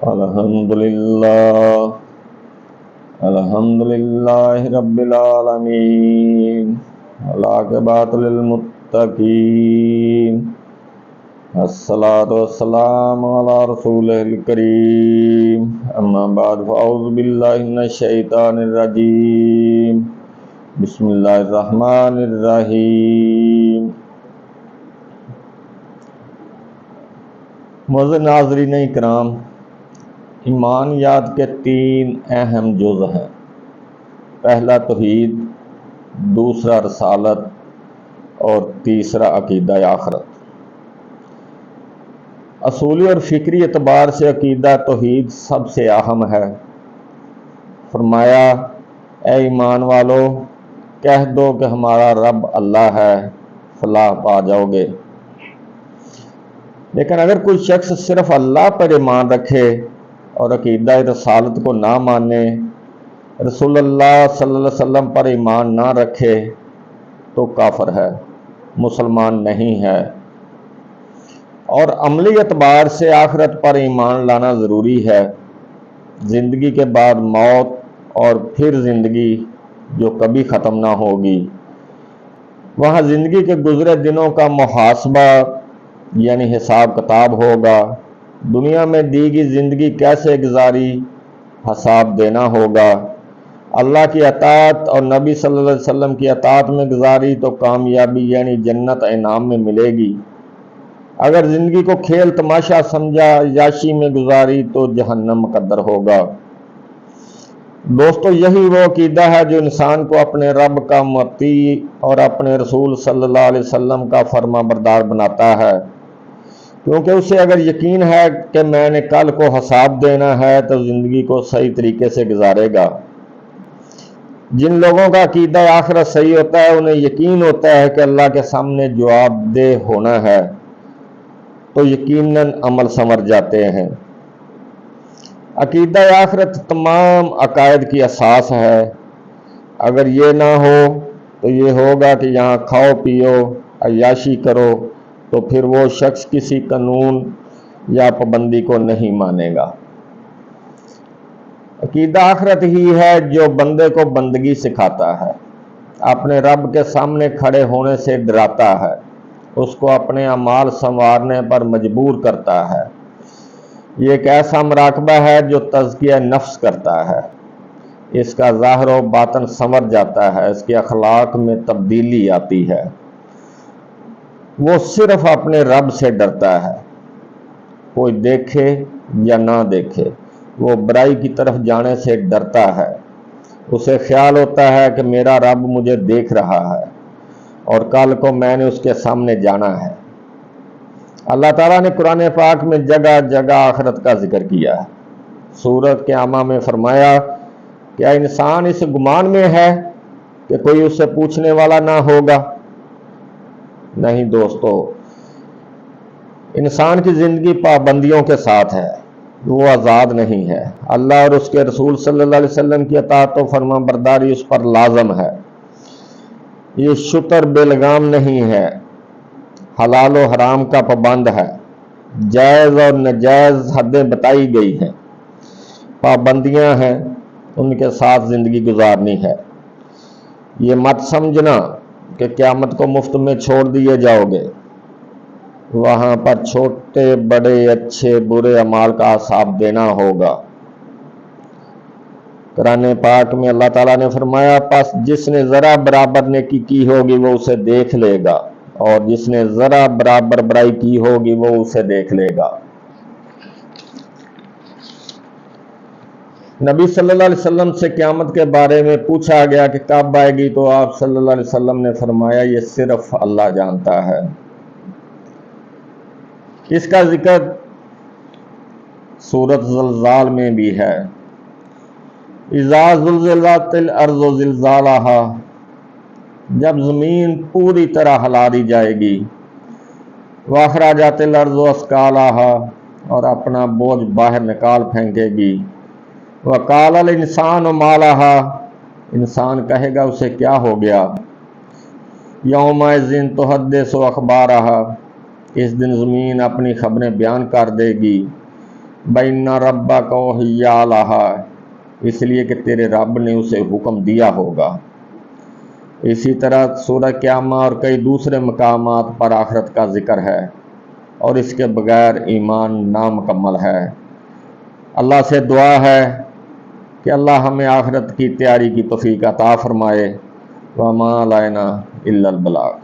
الحمدللہ الحمدللہ رب العالمین والعاقبۃ للمتقین الصلاۃ والسلام علی رسولہ الکریم اما بعد فاعوذ باللہ من الشیطان الرجیم بسم اللہ الرحمن الرحیم۔ معزز ناظرین اکرام، ایمانیات کے 3 اہم جز ہیں۔ پہلا توحید، دوسرا رسالت اور تیسرا عقیدہ آخرت۔ اصولی اور فکری اعتبار سے عقیدہ توحید سب سے اہم ہے۔ فرمایا، اے ایمان والو، کہہ دو کہ ہمارا رب اللہ ہے، فلاح پا جاؤ گے۔ لیکن اگر کوئی شخص صرف اللہ پر ایمان رکھے اور عقیدہ رسالت کو نہ مانے، رسول اللہ صلی اللہ علیہ وسلم پر ایمان نہ رکھے، تو کافر ہے، مسلمان نہیں ہے۔ اور عملی اعتبار سے آخرت پر ایمان لانا ضروری ہے۔ زندگی کے بعد موت اور پھر زندگی جو کبھی ختم نہ ہوگی۔ وہاں زندگی کے گزرے دنوں کا محاسبہ یعنی حساب کتاب ہوگا۔ دنیا میں دی گئی زندگی کیسے گزاری، حساب دینا ہوگا۔ اللہ کی اطاعت اور نبی صلی اللہ علیہ وسلم کی اطاعت میں گزاری تو کامیابی یعنی جنت انعام میں ملے گی۔ اگر زندگی کو کھیل تماشا سمجھا، یاشی میں گزاری تو جہنم مقدر ہوگا۔ دوستو، یہی وہ عقیدہ ہے جو انسان کو اپنے رب کا مطیع اور اپنے رسول صلی اللہ علیہ وسلم کا فرما بردار بناتا ہے، کیونکہ اسے اگر یقین ہے کہ میں نے کل کو حساب دینا ہے تو زندگی کو صحیح طریقے سے گزارے گا۔ جن لوگوں کا عقیدہ آخرت صحیح ہوتا ہے، انہیں یقین ہوتا ہے کہ اللہ کے سامنے جواب دہ ہونا ہے، تو یقیناً عمل سنور جاتے ہیں۔ عقیدہ آخرت تمام عقائد کی اساس ہے۔ اگر یہ نہ ہو تو یہ ہوگا کہ یہاں کھاؤ پیو عیاشی کرو، تو پھر وہ شخص کسی قانون یا پابندی کو نہیں مانے گا۔ عقیدہ آخرت ہی ہے جو بندے کو بندگی سکھاتا ہے، اپنے رب کے سامنے کھڑے ہونے سے ڈراتا ہے، اس کو اپنے اعمال سنوارنے پر مجبور کرتا ہے۔ یہ ایک ایسا مراقبہ ہے جو تزکیہ نفس کرتا ہے، اس کا ظاہر و باطن سنور جاتا ہے، اس کے اخلاق میں تبدیلی آتی ہے۔ وہ صرف اپنے رب سے ڈرتا ہے، کوئی دیکھے یا نہ دیکھے۔ وہ برائی کی طرف جانے سے ڈرتا ہے، اسے خیال ہوتا ہے کہ میرا رب مجھے دیکھ رہا ہے اور کل کو میں نے اس کے سامنے جانا ہے۔ اللہ تعالیٰ نے قرآن پاک میں جگہ جگہ آخرت کا ذکر کیا ہے۔ سورۃ قیامہ میں فرمایا، کیا انسان اس گمان میں ہے کہ کوئی اس سے پوچھنے والا نہ ہوگا؟ نہیں دوستو، انسان کی زندگی پابندیوں کے ساتھ ہے، وہ آزاد نہیں ہے۔ اللہ اور اس کے رسول صلی اللہ علیہ وسلم کی اطاعت و فرما برداری اس پر لازم ہے۔ یہ شتر بے لگام نہیں ہے، حلال و حرام کا پابند ہے، جائز اور ناجائز حدیں بتائی گئی ہیں، پابندیاں ہیں، ان کے ساتھ زندگی گزارنی ہے۔ یہ مت سمجھنا کہ قیامت کو مفت میں چھوڑ دیے جاؤ گے، وہاں پر چھوٹے بڑے اچھے برے اعمال کا حساب دینا ہوگا۔ قرآن پاک میں اللہ تعالیٰ نے فرمایا، پس جس نے ذرا برابر نیکی کی ہوگی وہ اسے دیکھ لے گا، اور جس نے ذرا برابر برائی کی ہوگی وہ اسے دیکھ لے گا۔ نبی صلی اللہ علیہ وسلم سے قیامت کے بارے میں پوچھا گیا کہ کب آئے گی، تو آپ صلی اللہ علیہ وسلم نے فرمایا، یہ صرف اللہ جانتا ہے۔ اس کا ذکر سورۃ زلزال میں بھی ہے۔ اذا زلزلت الارض زلزالہا، جب زمین پوری طرح ہلا دی جائے گی، واخرجت الارض اثقالہا، اور اپنا بوجھ باہر نکال پھینکے گی، وقال الانسان ما لہا، انسان کہے گا اسے کیا ہو گیا، یومئذ تحدث اخبارہا، اس دن زمین اپنی خبریں بیان کر دے گی، بَإِنَّ رَبَّكَ وَحِيَّا لَهَا، اس لیے کہ تیرے رب نے اسے حکم دیا ہوگا۔ اسی طرح سورہ قیامہ اور کئی دوسرے مقامات پر آخرت کا ذکر ہے، اور اس کے بغیر ایمان نامکمل ہے۔ اللہ سے دعا ہے کہ اللہ ہمیں آخرت کی تیاری کی توفیق عطا فرمائے۔ وَمَا عَلَيْنَا إِلَّا الْبَلَاغُ۔